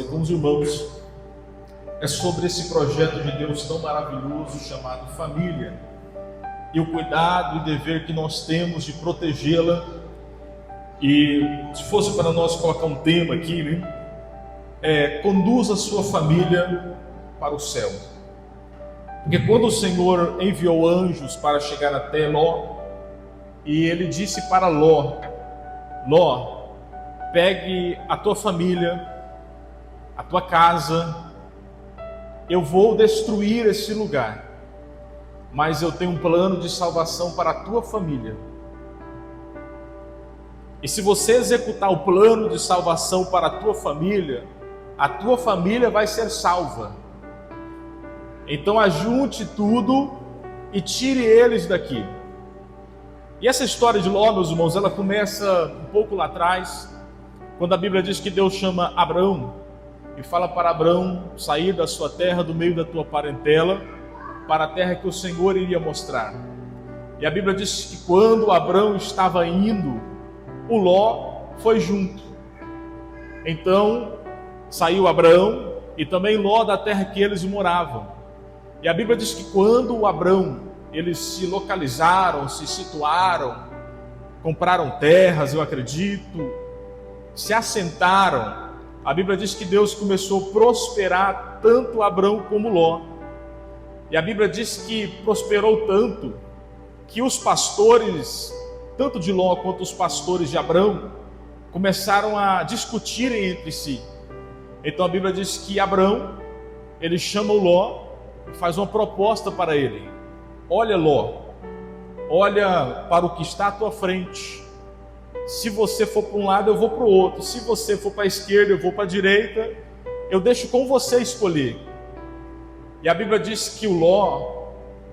com os irmãos é sobre esse projeto de Deus tão maravilhoso chamado família, e o cuidado e dever que nós temos de protegê-la. E se fosse para nós colocar um tema aqui, né? Conduza a sua família para o céu. Porque quando o Senhor enviou anjos para chegar até Ló, e ele disse para Ló: Ló, pegue a tua família, a tua casa, eu vou destruir esse lugar, mas eu tenho um plano de salvação para a tua família. E se você executar o plano de salvação para a tua família vai ser salva. Então ajunte tudo e tire eles daqui. E essa história de Ló, meus irmãos, ela começa um pouco lá atrás, quando a Bíblia diz que Deus chama Abrão e fala para Abrão sair da sua terra, do meio da tua parentela, para a terra que o Senhor iria mostrar. E a Bíblia diz que quando Abrão estava indo, o Ló foi junto. Então saiu Abrão e também Ló da terra que eles moravam. E a Bíblia diz que quando o Abrão, eles se localizaram, se situaram, compraram terras, eu acredito, se assentaram, a Bíblia diz que Deus começou a prosperar tanto Abrão como Ló. E a Bíblia diz que prosperou tanto que os pastores, tanto de Ló quanto os pastores de Abrão, começaram a discutirem entre si. Então a Bíblia diz que Abrão, ele chama o Ló e faz uma proposta para ele: olha, Ló, olha para o que está à tua frente. Se você for para um lado, eu vou para o outro. Se você for para a esquerda, eu vou para a direita. Eu deixo com você escolher. E a Bíblia diz que o Ló,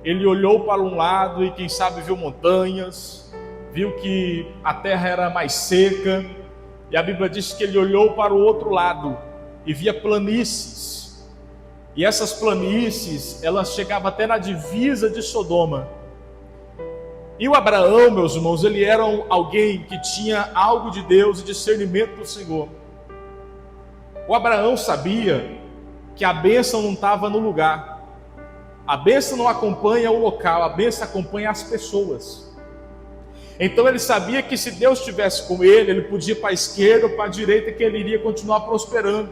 ele olhou para um lado e quem sabe viu montanhas, viu que a terra era mais seca. E a Bíblia diz que ele olhou para o outro lado e via planícies. E essas planícies, elas chegavam até na divisa de Sodoma. E o Abraão, meus irmãos, ele era alguém que tinha algo de Deus e discernimento do Senhor. O Abraão sabia que a bênção não estava no lugar. A bênção não acompanha o local, a bênção acompanha as pessoas. Então ele sabia que se Deus estivesse com ele, ele podia ir para a esquerda ou para a direita, que ele iria continuar prosperando.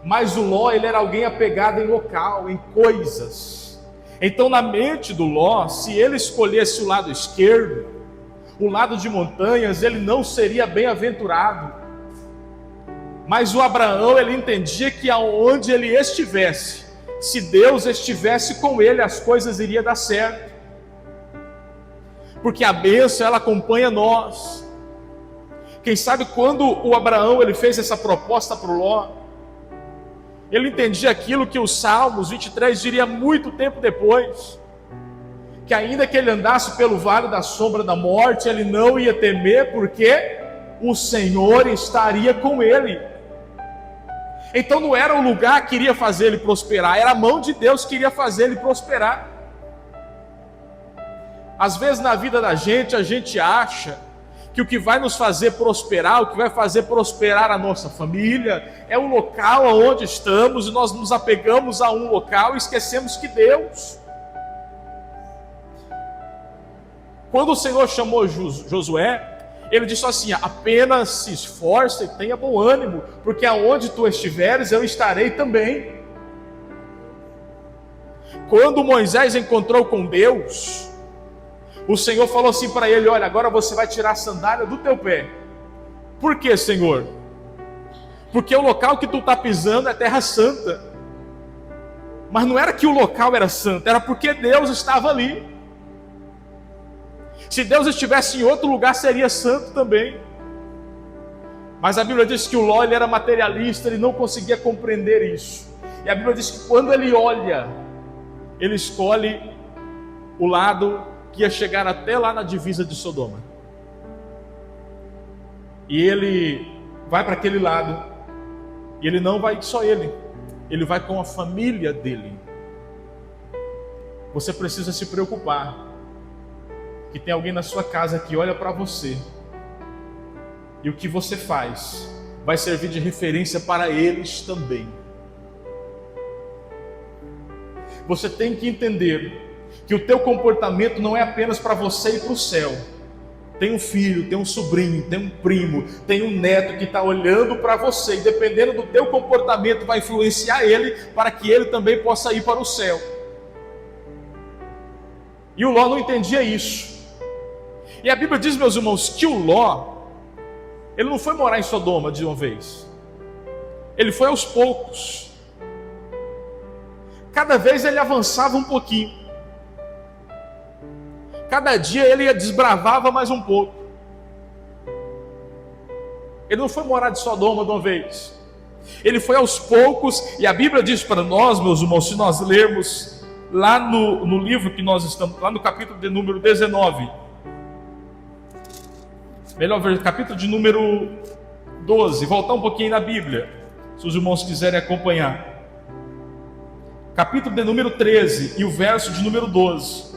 Mas o Ló, ele era alguém apegado em local, em coisas. Então na mente do Ló, se ele escolhesse o lado esquerdo, o lado de montanhas, ele não seria bem-aventurado. Mas o Abraão, ele entendia que aonde ele estivesse, se Deus estivesse com ele, as coisas iriam dar certo. Porque a bênção, ela acompanha nós. Quem sabe quando o Abraão, ele fez essa proposta para o Ló, ele entendia aquilo que os Salmos 23 diria muito tempo depois, que ainda que ele andasse pelo vale da sombra da morte, ele não ia temer, porque o Senhor estaria com ele. Então não era o lugar que iria fazer ele prosperar, era a mão de Deus que iria fazer ele prosperar. Às vezes na vida da gente, a gente acha que o que vai nos fazer prosperar, o que vai fazer prosperar a nossa família, é o local onde estamos, e nós nos apegamos a um local e esquecemos que Deus. Quando o Senhor chamou Josué, ele disse assim: apenas se esforce e tenha bom ânimo, porque aonde tu estiveres, eu estarei também. Quando Moisés encontrou com Deus, o Senhor falou assim para ele: olha, agora você vai tirar a sandália do teu pé. Por quê, Senhor? Porque o local que tu está pisando é terra santa. Mas não era que o local era santo, era porque Deus estava ali. Se Deus estivesse em outro lugar, seria santo também. Mas a Bíblia diz que o Ló, ele era materialista, ele não conseguia compreender isso. E a Bíblia diz que quando ele olha, ele escolhe o lado que ia chegar até lá na divisa de Sodoma. E ele vai para aquele lado, e ele não vai só ele vai com a família dele. Você precisa se preocupar, que tem alguém na sua casa que olha para você, e o que você faz vai servir de referência para eles também. Você tem que entender que o teu comportamento não é apenas para você ir para o céu. Tem um filho, tem um sobrinho, tem um primo, tem um neto que está olhando para você, e dependendo do teu comportamento vai influenciar ele para que ele também possa ir para o céu. E o Ló não entendia isso. E a Bíblia diz, meus irmãos, que o Ló, ele não foi morar em Sodoma de uma vez. Ele foi aos poucos. Cada vez ele avançava um pouquinho. Cada dia ele desbravava mais um pouco. Ele não foi morar de Sodoma de uma vez. Ele foi aos poucos, e a Bíblia diz para nós, meus irmãos, se nós lermos lá no livro que nós estamos, lá no capítulo de número 19, melhor ver, capítulo de número 12, voltar um pouquinho na Bíblia, se os irmãos quiserem acompanhar. Capítulo de número 13 e o verso de número 12.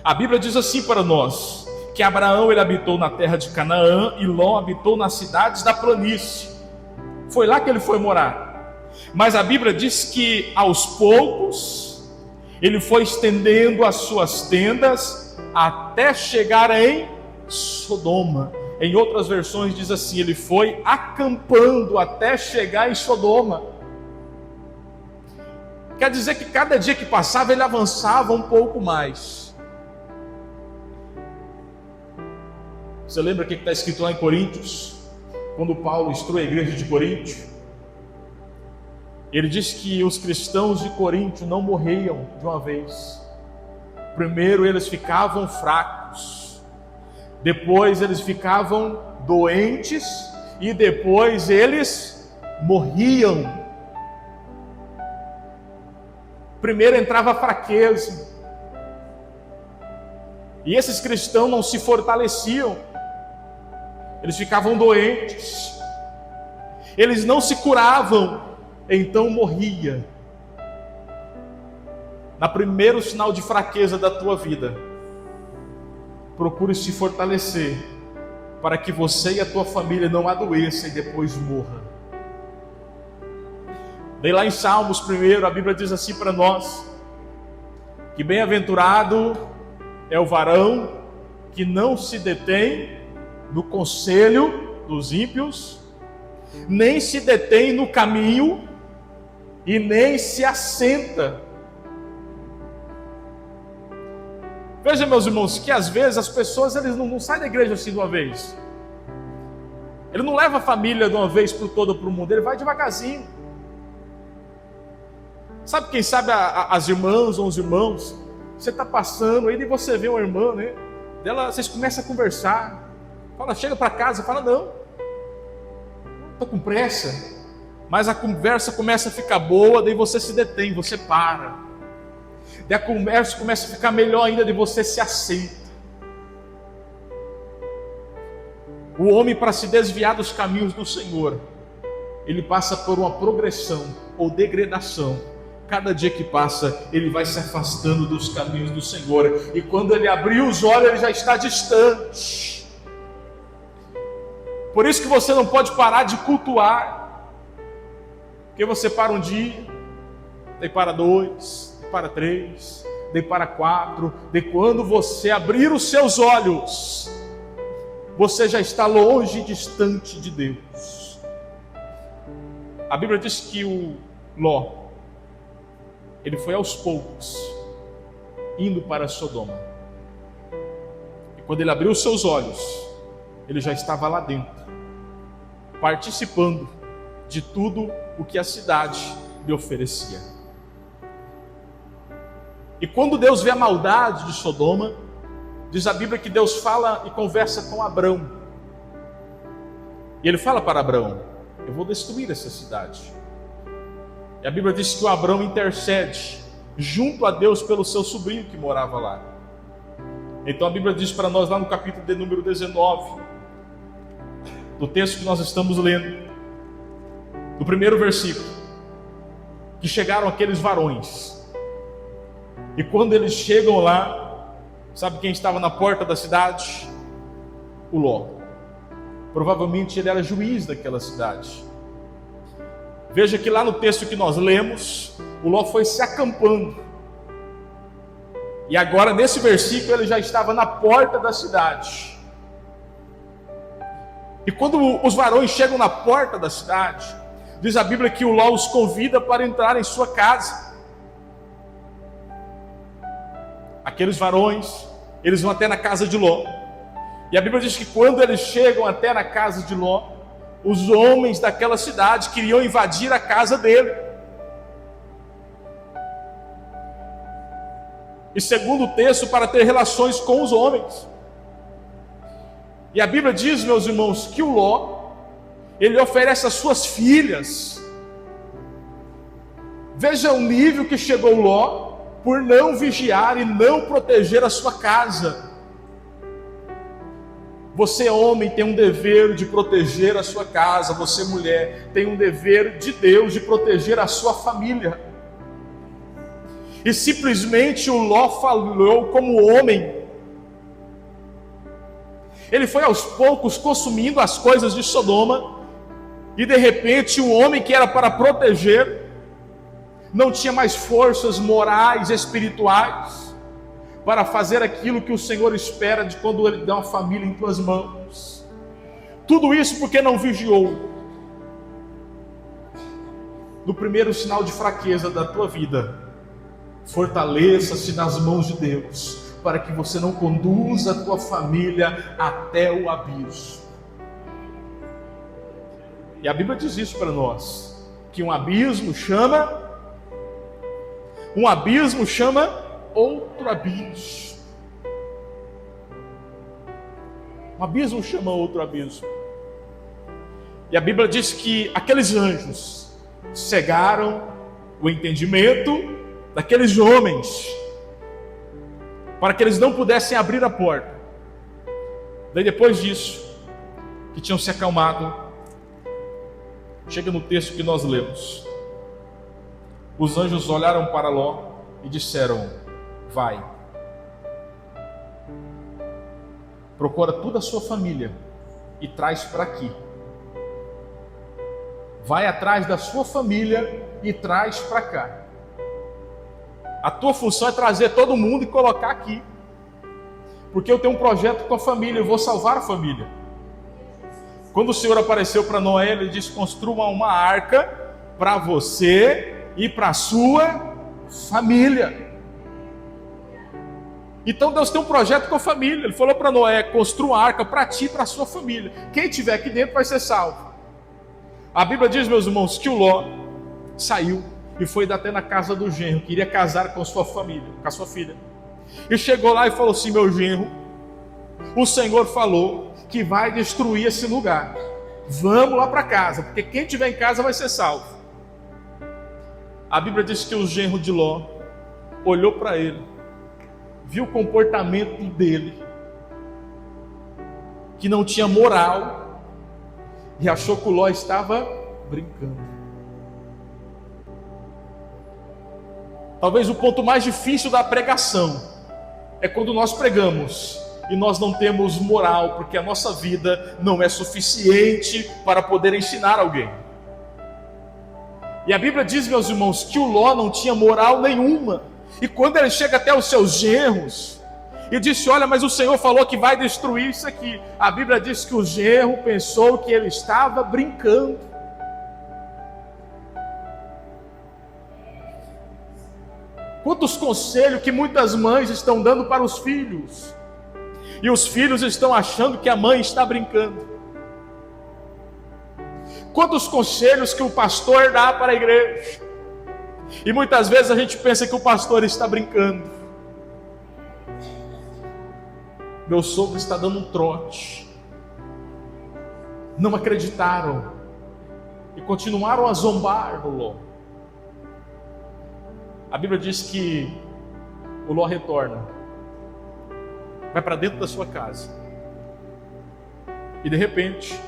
A Bíblia diz assim para nós, que Abraão ele habitou na terra de Canaã e Ló habitou nas cidades da planície. Foi lá que ele foi morar. Mas a Bíblia diz que aos poucos ele foi estendendo as suas tendas até chegar em Sodoma. Em outras versões diz assim, ele foi acampando até chegar em Sodoma. Quer dizer que cada dia que passava ele avançava um pouco mais. Você lembra o que está escrito lá em Coríntios? Quando Paulo instrui a igreja de Corinto, ele diz que os cristãos de Corinto não morriam de uma vez. Primeiro eles ficavam fracos, depois eles ficavam doentes e depois eles morriam. Primeiro entrava a fraqueza, e esses cristãos não se fortaleciam, eles ficavam doentes, eles não se curavam, então morria. Na primeiro sinal de fraqueza da tua vida, procure se fortalecer, para que você e a tua família não adoeçam e depois morra. Daí lá em Salmos primeiro, a Bíblia diz assim para nós, que bem-aventurado é o varão que não se detém no conselho dos ímpios, nem se detém no caminho, e nem se assenta. Veja, meus irmãos, que às vezes as pessoas eles não saem da igreja assim de uma vez. Ele não leva a família de uma vez para o mundo, ele vai devagarzinho. Sabe quem sabe as irmãs ou os irmãos, você está passando aí e você vê uma irmã, né? Dela, vocês começam a conversar. Fala, chega para casa, fala, não, estou com pressa. Mas a conversa começa a ficar boa, daí você se detém, você para. Daí a conversa começa a ficar melhor ainda, daí você se assenta. O homem, para se desviar dos caminhos do Senhor, ele passa por uma progressão ou degradação. Cada dia que passa, ele vai se afastando dos caminhos do Senhor. E quando ele abrir os olhos, ele já está distante. Por isso que você não pode parar de cultuar. Porque você para um dia, daí para 2, daí para 3, daí para 4. Daí quando você abrir os seus olhos, você já está longe e distante de Deus. A Bíblia diz que o Ló, ele foi aos poucos, indo para Sodoma. E quando ele abriu os seus olhos, ele já estava lá dentro, participando de tudo o que a cidade lhe oferecia. E quando Deus vê a maldade de Sodoma, diz a Bíblia que Deus fala e conversa com Abrão. E ele fala para Abrão, eu vou destruir essa cidade. E a Bíblia diz que o Abrão intercede junto a Deus pelo seu sobrinho que morava lá. Então a Bíblia diz para nós lá no capítulo de número 19, do texto que nós estamos lendo, do primeiro versículo, que chegaram aqueles varões. E quando eles chegam lá, sabe quem estava na porta da cidade? O Ló. Provavelmente ele era juiz daquela cidade. Veja que lá no texto que nós lemos, o Ló foi se acampando. E agora nesse versículo ele já estava na porta da cidade. E quando os varões chegam na porta da cidade, diz a Bíblia que o Ló os convida para entrar em sua casa. Aqueles varões, eles vão até na casa de Ló. E a Bíblia diz que quando eles chegam até na casa de Ló, os homens daquela cidade queriam invadir a casa dele. E segundo o texto, para ter relações com os homens. E a Bíblia diz, meus irmãos, que o Ló, ele oferece as suas filhas. Veja o nível que chegou o Ló, por não vigiar e não proteger a sua casa. Você, homem, tem um dever de proteger a sua casa. Você, mulher, tem um dever de Deus de proteger a sua família. E simplesmente o Ló falou como homem. Ele foi aos poucos consumindo as coisas de Sodoma. E de repente o homem que era para proteger não tinha mais forças morais, espirituais, para fazer aquilo que o Senhor espera de quando Ele dá uma família em tuas mãos. Tudo isso porque não vigiou. No primeiro sinal de fraqueza da tua vida, fortaleça-se nas mãos de Deus, para que você não conduza a tua família até o abismo. E a Bíblia diz isso para nós, que um abismo chama outro abismo. Um abismo chama outro abismo. E a Bíblia diz que aqueles anjos cegaram o entendimento daqueles homens, para que eles não pudessem abrir a porta. Daí depois disso, que tinham se acalmado, chega no texto que nós lemos. Os anjos olharam para Ló e disseram: vai, procura toda a sua família e traz para aqui. Vai atrás da sua família e traz para cá. A tua função é trazer todo mundo e colocar aqui, porque eu tenho um projeto com a família, eu vou salvar a família. Quando o Senhor apareceu para Noé, Ele disse: construa uma arca para você e para a sua família. Então Deus tem um projeto com a família. Ele falou para Noé: construa uma arca para ti e para a sua família. Quem estiver aqui dentro vai ser salvo. A Bíblia diz, meus irmãos, que o Ló saiu e foi até na casa do genro, queria casar com sua família, com a sua filha. E chegou lá e falou assim: meu genro, o Senhor falou que vai destruir esse lugar. Vamos lá para casa, porque quem estiver em casa vai ser salvo. A Bíblia diz que o genro de Ló olhou para ele, viu o comportamento dele, que não tinha moral, e achou que o Ló estava brincando. Talvez o ponto mais difícil da pregação é quando nós pregamos e nós não temos moral, porque a nossa vida não é suficiente para poder ensinar alguém. E a Bíblia diz, meus irmãos, que o Ló não tinha moral nenhuma. E quando ele chega até os seus genros e disse: olha, mas o Senhor falou que vai destruir isso aqui. A Bíblia diz que o genro pensou que ele estava brincando. Quantos conselhos que muitas mães estão dando para os filhos, e os filhos estão achando que a mãe está brincando. Quantos conselhos que o pastor dá para a igreja, e muitas vezes a gente pensa que o pastor está brincando. Meu sogro está dando um trote. Não acreditaram e continuaram a zombar do Ló. A Bíblia diz que o Ló retorna, vai para dentro da sua casa, e de repente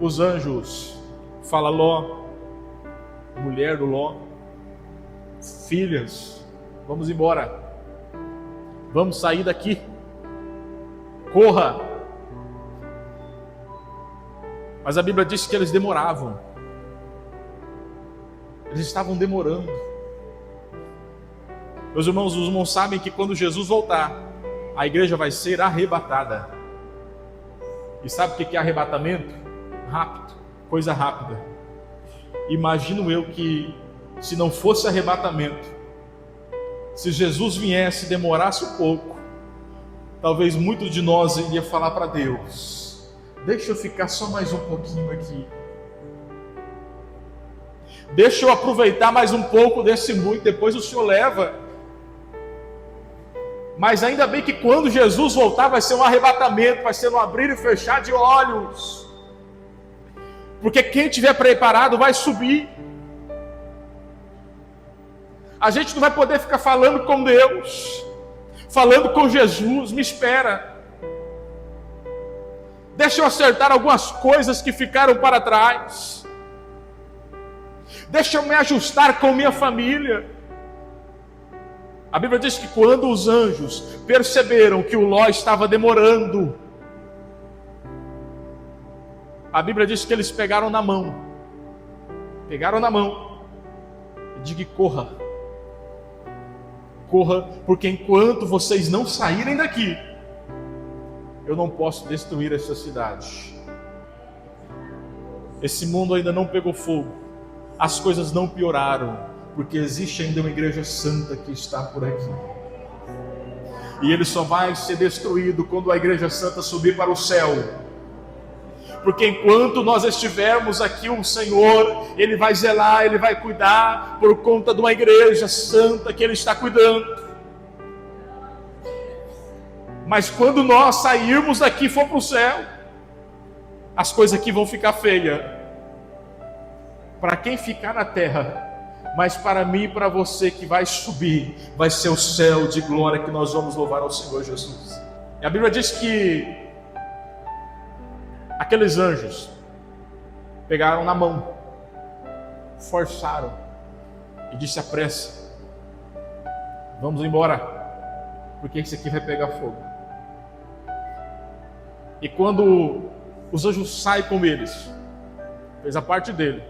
os anjos falam: Ló, mulher do Ló, filhas, vamos embora, vamos sair daqui, corra. Mas a Bíblia diz que eles demoravam. Eles estavam demorando. Meus irmãos, os irmãos sabem que quando Jesus voltar, a igreja vai ser arrebatada. E sabe o que é arrebatamento? Rápido, coisa rápida. Imagino eu que, se não fosse arrebatamento, se Jesus viesse e demorasse um pouco, talvez muitos de nós iria falar para Deus: deixa eu ficar só mais um pouquinho aqui. Deixa eu aproveitar mais um pouco desse muito, depois o Senhor leva. Mas ainda bem que quando Jesus voltar vai ser um arrebatamento, vai ser um abrir e fechar de olhos. Porque quem estiver preparado vai subir. A gente não vai poder ficar falando com Deus, falando com Jesus. Me espera. Deixa eu acertar algumas coisas que ficaram para trás. Deixa eu me ajustar com minha família. A Bíblia diz que quando os anjos perceberam que o Ló estava demorando, a Bíblia diz que eles pegaram na mão. E diga: corra. Corra, porque enquanto vocês não saírem daqui, eu não posso destruir essa cidade. Esse mundo ainda não pegou fogo, as coisas não pioraram, porque existe ainda uma igreja santa que está por aqui. E ele só vai ser destruído quando a igreja santa subir para o céu. Porque enquanto nós estivermos aqui, o Senhor, Ele vai zelar, Ele vai cuidar por conta de uma igreja santa que Ele está cuidando. Mas quando nós sairmos daqui e for para o céu, as coisas aqui vão ficar feias. Para quem ficar na terra, mas para mim e para você que vai subir, vai ser o céu de glória que nós vamos louvar ao Senhor Jesus. E a Bíblia diz que aqueles anjos pegaram na mão, forçaram e disse: apressa, vamos embora, porque isso aqui vai pegar fogo. E quando os anjos saem com eles, fez a parte dele,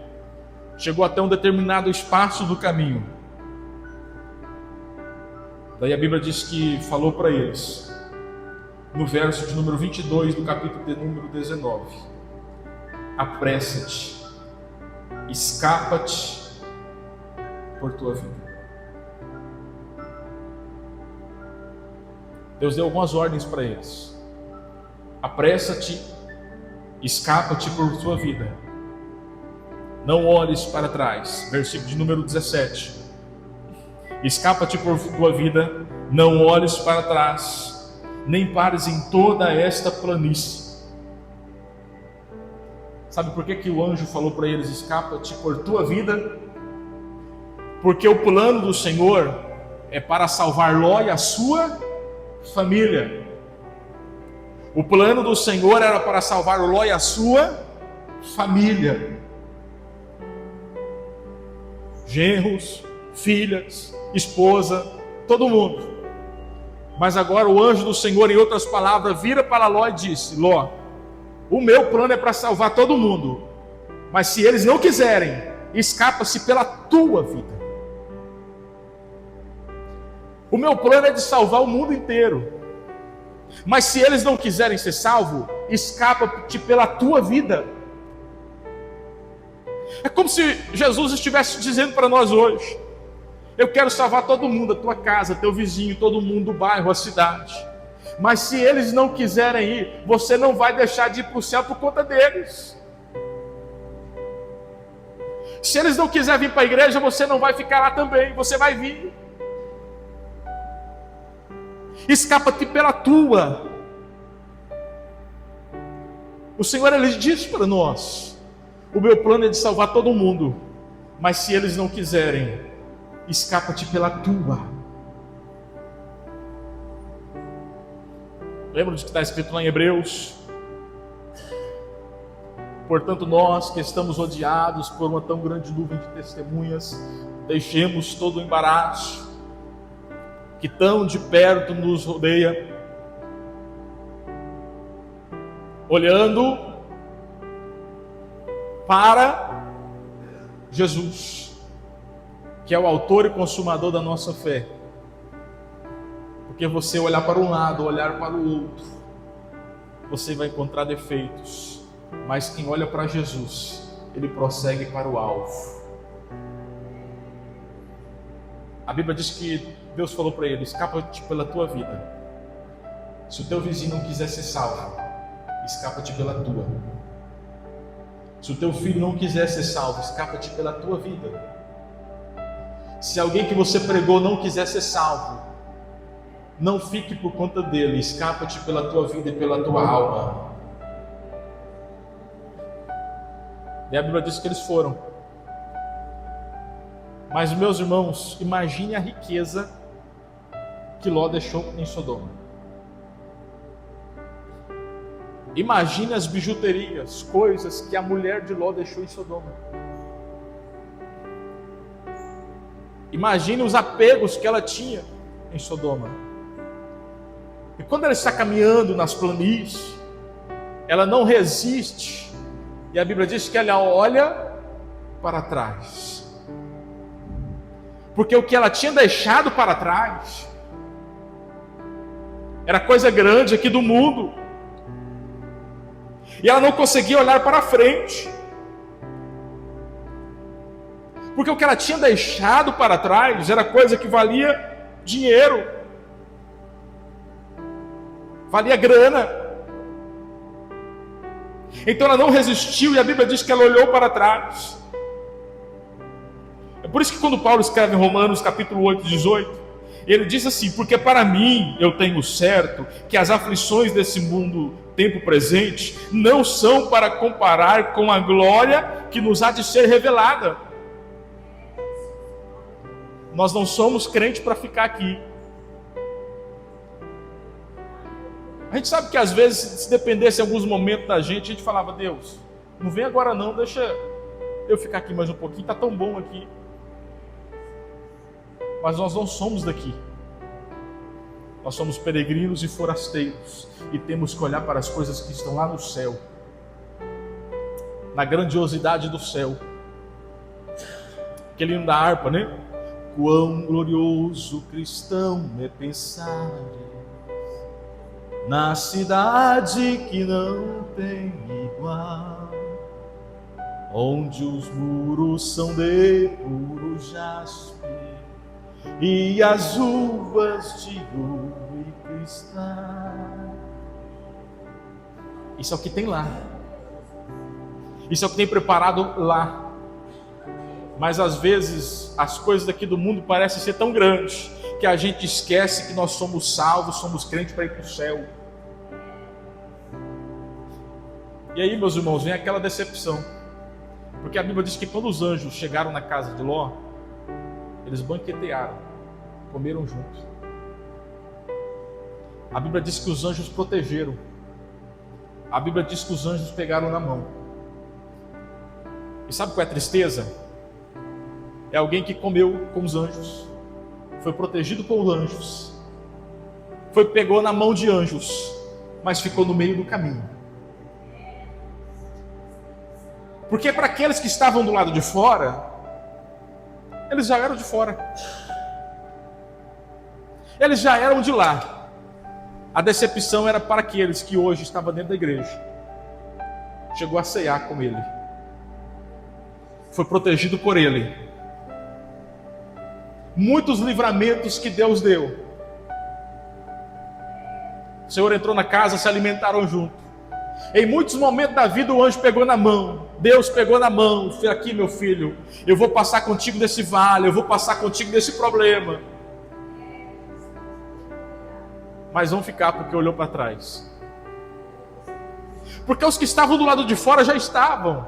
chegou até um determinado espaço do caminho. Daí a Bíblia diz que falou para eles, no verso de número 22 do capítulo de número 19: apressa-te, escapa-te por tua vida. Deus deu algumas ordens para eles: apressa-te, escapa-te por tua vida, não olhes para trás. Versículo de número 17: escapa-te por tua vida, não olhes para trás, nem pares em toda esta planície. Sabe por que o anjo falou para eles: escapa-te por tua vida? Porque o plano do Senhor é para salvar Ló e a sua família. O plano do Senhor era para salvar Ló e a sua família. Genros, filhas, esposa, todo mundo. Mas agora o anjo do Senhor, em outras palavras, vira para Ló e disse: Ló, o meu plano é para salvar todo mundo, mas se eles não quiserem, escapa-se pela tua vida. O meu plano é de salvar o mundo inteiro, mas se eles não quiserem ser salvos, escapa-te pela tua vida. É como se Jesus estivesse dizendo para nós hoje: eu quero salvar todo mundo, a tua casa, teu vizinho, todo mundo, o bairro, a cidade. Mas se eles não quiserem ir, você não vai deixar de ir para o céu por conta deles. Se eles não quiserem vir para a igreja, você não vai ficar lá também, você vai vir. Escapa-te pela tua. O Senhor, Ele diz para nós: o meu plano é de salvar todo mundo, mas se eles não quiserem, escapa-te pela tua. Lembra do que está escrito lá em Hebreus? Portanto, nós que estamos rodeados por uma tão grande nuvem de testemunhas, deixemos todo o embaraço que tão de perto nos rodeia, olhando para Jesus, que é o autor e consumador da nossa fé. Porque você olhar para um lado, olhar para o outro, você vai encontrar defeitos. Mas quem olha para Jesus, ele prossegue para o alvo. A Bíblia diz que Deus falou para ele: escapa-te pela tua vida. Se o teu vizinho não quiser ser salvo, escapa-te pela tua. Se o teu filho não quiser ser salvo, escapa-te pela tua vida. Se alguém que você pregou não quiser ser salvo, não fique por conta dele, escapa-te pela tua vida e pela tua alma. E a Bíblia diz que eles foram. Mas, meus irmãos, imagine a riqueza que Ló deixou em Sodoma. Imagine as bijuterias, coisas que a mulher de Ló deixou em Sodoma. Imagine os apegos que ela tinha em Sodoma. E quando ela está caminhando nas planícies, ela não resiste. E a Bíblia diz que ela olha para trás. Porque o que ela tinha deixado para trás era coisa grande aqui do mundo. E ela não conseguia olhar para frente. Porque o que ela tinha deixado para trás era coisa que valia dinheiro, valia grana. Então ela não resistiu e a Bíblia diz que ela olhou para trás. É por isso que quando Paulo escreve em Romanos capítulo 8, 18, ele diz assim: porque para mim eu tenho certo que as aflições desse mundo, tempo presente, não são para comparar com a glória que nos há de ser revelada. Nós não somos crentes para ficar aqui. A gente sabe que às vezes, se dependesse em alguns momentos da gente, a gente falava: Deus, não vem agora não, deixa eu ficar aqui mais um pouquinho, está tão bom aqui. Mas nós não somos daqui. Nós somos peregrinos e forasteiros, e temos que olhar para as coisas que estão lá no céu, na grandiosidade do céu. Aquele hino da harpa, né? Quão glorioso cristão é pensar na cidade que não tem igual, onde os muros são de puro jaspe e as uvas de ouro e cristal. Isso é o que tem lá. Isso é o que tem preparado lá. Mas às vezes as coisas daqui do mundo parecem ser tão grandes que a gente esquece que nós somos salvos, somos crentes para ir para o céu. E aí, meus irmãos, vem aquela decepção. Porque a Bíblia diz que quando os anjos chegaram na casa de Ló, eles banquetearam, comeram juntos. A Bíblia diz que os anjos protegeram. A Bíblia diz que os anjos pegaram na mão. E sabe qual é a tristeza? É alguém que comeu com os anjos, foi protegido por anjos, pegou na mão de anjos, mas ficou no meio do caminho. Porque para aqueles que estavam do lado de fora, eles já eram de fora, eles já eram de lá. A decepção era para aqueles que hoje estavam dentro da igreja, chegou a ceiar com ele, foi protegido por ele. Muitos livramentos que Deus deu. O Senhor entrou na casa, se alimentaram junto. Em muitos momentos da vida o anjo pegou na mão, Deus pegou na mão, aqui meu filho, eu vou passar contigo nesse vale, eu vou passar contigo nesse problema. Mas vão ficar porque olhou para trás. Porque os que estavam do lado de fora já estavam.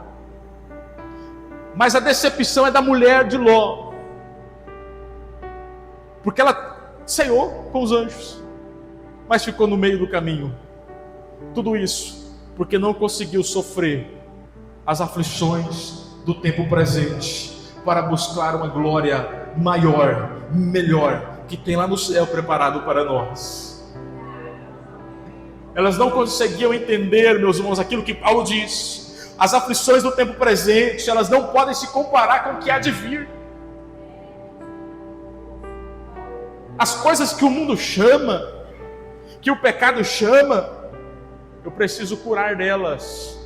Mas a decepção é da mulher de Ló. Porque ela ceiou com os anjos, mas ficou no meio do caminho. Tudo isso porque não conseguiu sofrer as aflições do tempo presente para buscar uma glória maior, melhor, que tem lá no céu preparado para nós. Elas não conseguiam entender, meus irmãos, aquilo que Paulo diz: As aflições do tempo presente, elas não podem se comparar com o que há de vir. As coisas que o mundo chama, que o pecado chama, eu preciso curar delas,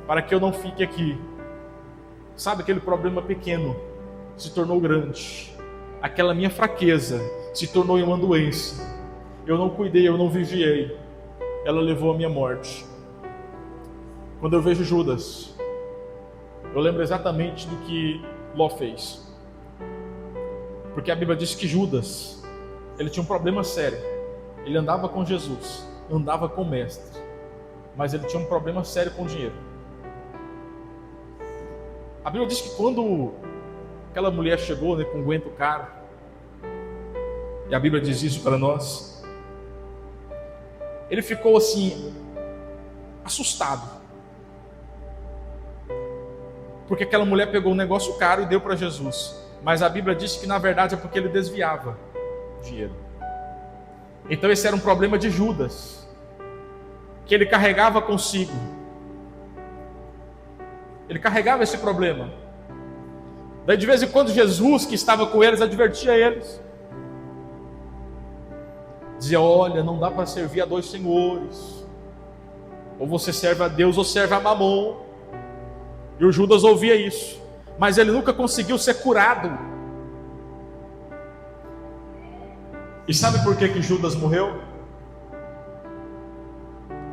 para que eu não fique aqui. Sabe, aquele problema pequeno se tornou grande. Aquela minha fraqueza se tornou uma doença. Eu não cuidei, eu não vigiei. Ela levou à minha morte. Quando eu vejo Judas, eu lembro exatamente do que Ló fez. Porque a Bíblia diz que Judas, ele tinha um problema sério. Ele andava com Jesus, andava com o mestre, mas ele tinha um problema sério com o dinheiro. A Bíblia diz que quando aquela mulher chegou, né, com um aguento caro, e a Bíblia diz isso para nós, ele ficou assim, assustado. Porque aquela mulher pegou um negócio caro e deu para Jesus. Mas a Bíblia diz que na verdade é porque ele desviava dinheiro. Então esse era um problema de Judas, que ele carregava consigo. Ele carregava esse problema. Daí de vez em quando Jesus, que estava com eles, advertia eles. Dizia: olha, não dá para servir a dois senhores. Ou você serve a Deus ou serve a Mamon. E o Judas ouvia isso, mas ele nunca conseguiu ser curado. E sabe por que Judas morreu?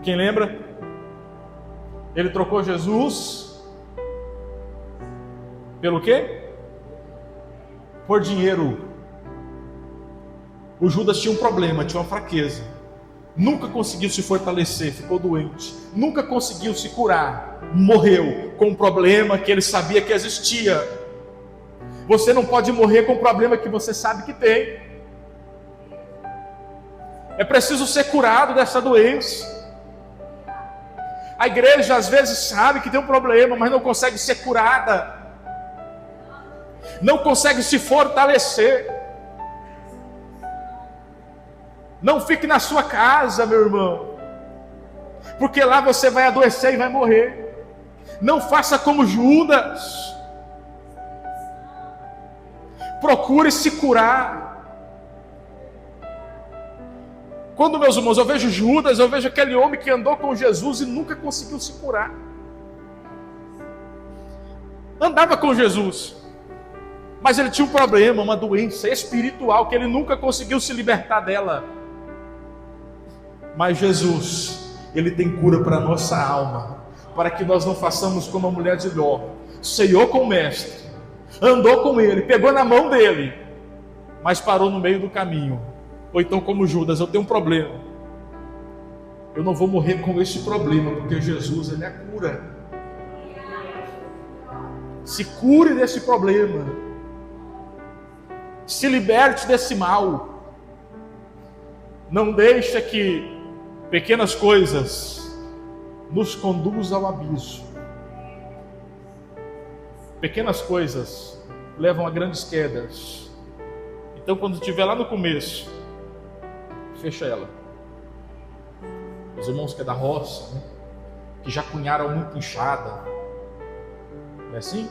Quem lembra? Ele trocou Jesus pelo quê? Por dinheiro. O Judas tinha um problema, tinha uma fraqueza. Nunca conseguiu se fortalecer, ficou doente. Nunca conseguiu se curar. Morreu com um problema que ele sabia que existia. Você não pode morrer com um problema que você sabe que tem. É preciso ser curado dessa doença. A igreja às vezes sabe que tem um problema, mas não consegue ser curada. Não consegue se fortalecer. Não fique na sua casa, meu irmão, porque lá você vai adoecer e vai morrer. Não faça como Judas. Procure se curar. Quando, meus irmãos, eu vejo Judas, eu vejo aquele homem que andou com Jesus e nunca conseguiu se curar. Andava com Jesus, mas ele tinha um problema, uma doença espiritual que ele nunca conseguiu se libertar dela. Mas Jesus, Ele tem cura para a nossa alma, para que nós não façamos como a mulher de Ló. Ceiou com o mestre, andou com ele, pegou na mão dele, mas parou no meio do caminho. Ou então como Judas: eu tenho um problema, eu não vou morrer com esse problema, porque Jesus, Ele é a cura. Se cure desse problema, se liberte desse mal. Não deixe que pequenas coisas nos conduzam ao abismo. Pequenas coisas levam a grandes quedas. Então, quando estiver lá no começo, fecha ela. Os irmãos que é da roça, né, que já cunharam muito enxada, não é assim?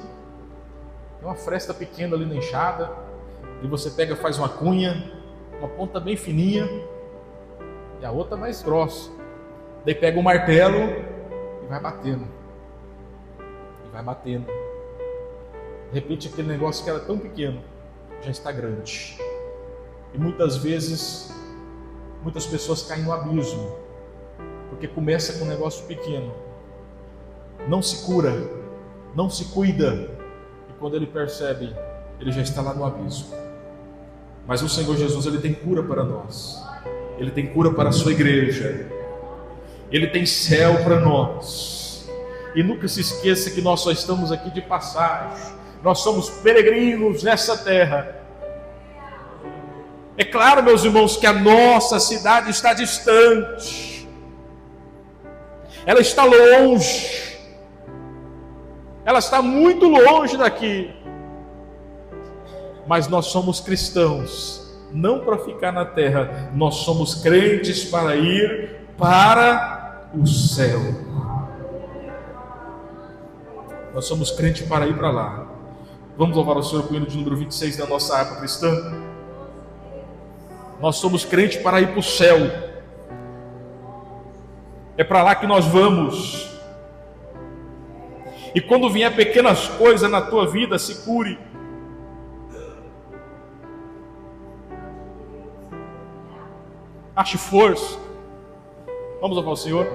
Tem uma fresta pequena ali na enxada, e você pega, faz uma cunha, uma ponta bem fininha, e a outra mais grossa. Daí pega um martelo e vai batendo. E vai batendo. De repente aquele negócio que era tão pequeno já está grande. E muitas vezes, muitas pessoas caem no abismo, porque começa com um negócio pequeno. Não se cura, não se cuida. E quando ele percebe, ele já está lá no abismo. Mas o Senhor Jesus, Ele tem cura para nós. Ele tem cura para a sua igreja. Ele tem céu para nós. E nunca se esqueça que nós só estamos aqui de passagem. Nós somos peregrinos nessa terra. É claro, meus irmãos, que a nossa cidade está distante. Ela está longe. Ela está muito longe daqui. Mas nós somos cristãos, não para ficar na terra, nós somos crentes para ir para o céu. Nós somos crente para ir para lá. Vamos louvar o Senhor com o hino de número 26 da nossa harpa cristã. Nós somos crente para ir para o céu. É para lá que nós vamos. E quando vier pequenas coisas na tua vida, se cure. Ache força. Vamos louvar o Senhor.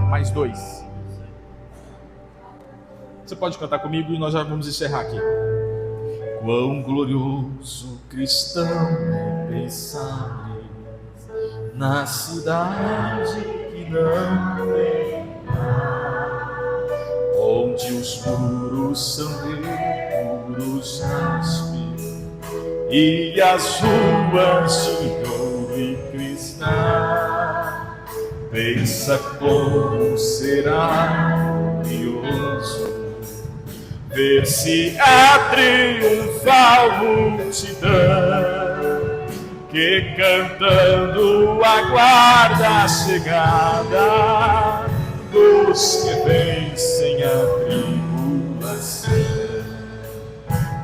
Mais 2. Você pode cantar comigo e nós já vamos encerrar aqui. Quão glorioso cristão é pensar na cidade que não tem mar, onde os muros são de puros jaspe e as ruas de ouro e cristal. Pensa como será glorioso ver-se a triunfal multidão que cantando aguarda a chegada dos que vencem a tribulação.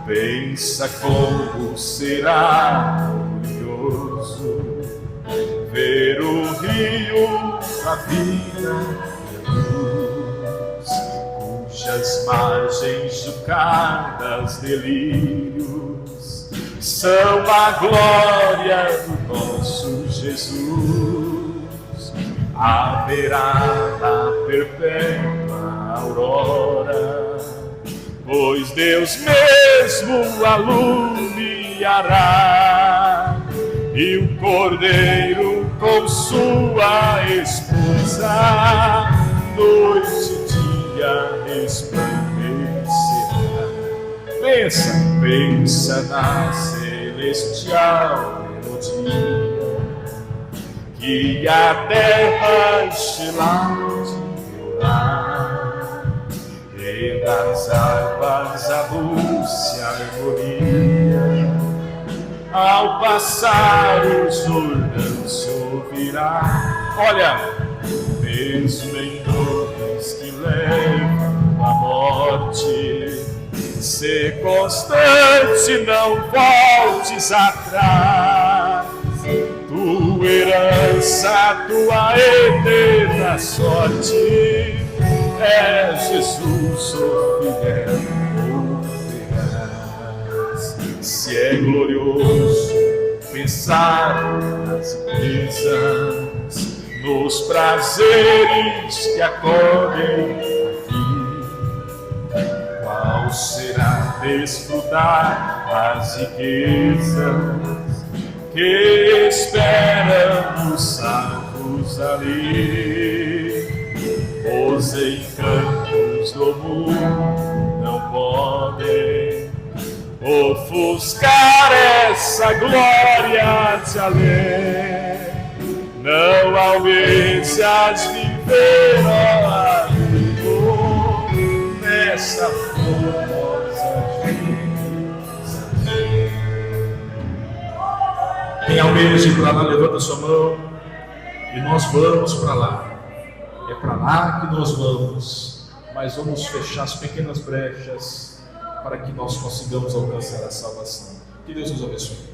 Pensa como será glorioso ver o rio da vida, cujas margens jucadas delírios são a glória do nosso Jesus. Haverá na perpétua aurora, pois Deus mesmo alumiará, e o Cordeiro com sua esposa noite e dia resplandecerá. Pensa na celestial melodia que a terra encherá de orar, e das harpas a dulce harmonia, ao passar o Jordão se ouvirá. Olha, mesmo em dores que levam à morte, sê constante, não voltes atrás. Tua herança, tua eterna sorte é Jesus, o fiel. Se é glorioso pensar nas riquezas, nos prazeres que acolhem aqui, qual será desfrutar as riquezas que esperam os salvos ali? Os encantos do mundo não podem ofuscar essa glória de além. Não almejas viver, ó amigo, nessa formosa vida. Quem almeja ir para lá, levanta sua mão e nós vamos para lá. É para lá que nós vamos, mas vamos fechar as pequenas brechas para que nós consigamos alcançar a salvação. Que Deus nos abençoe.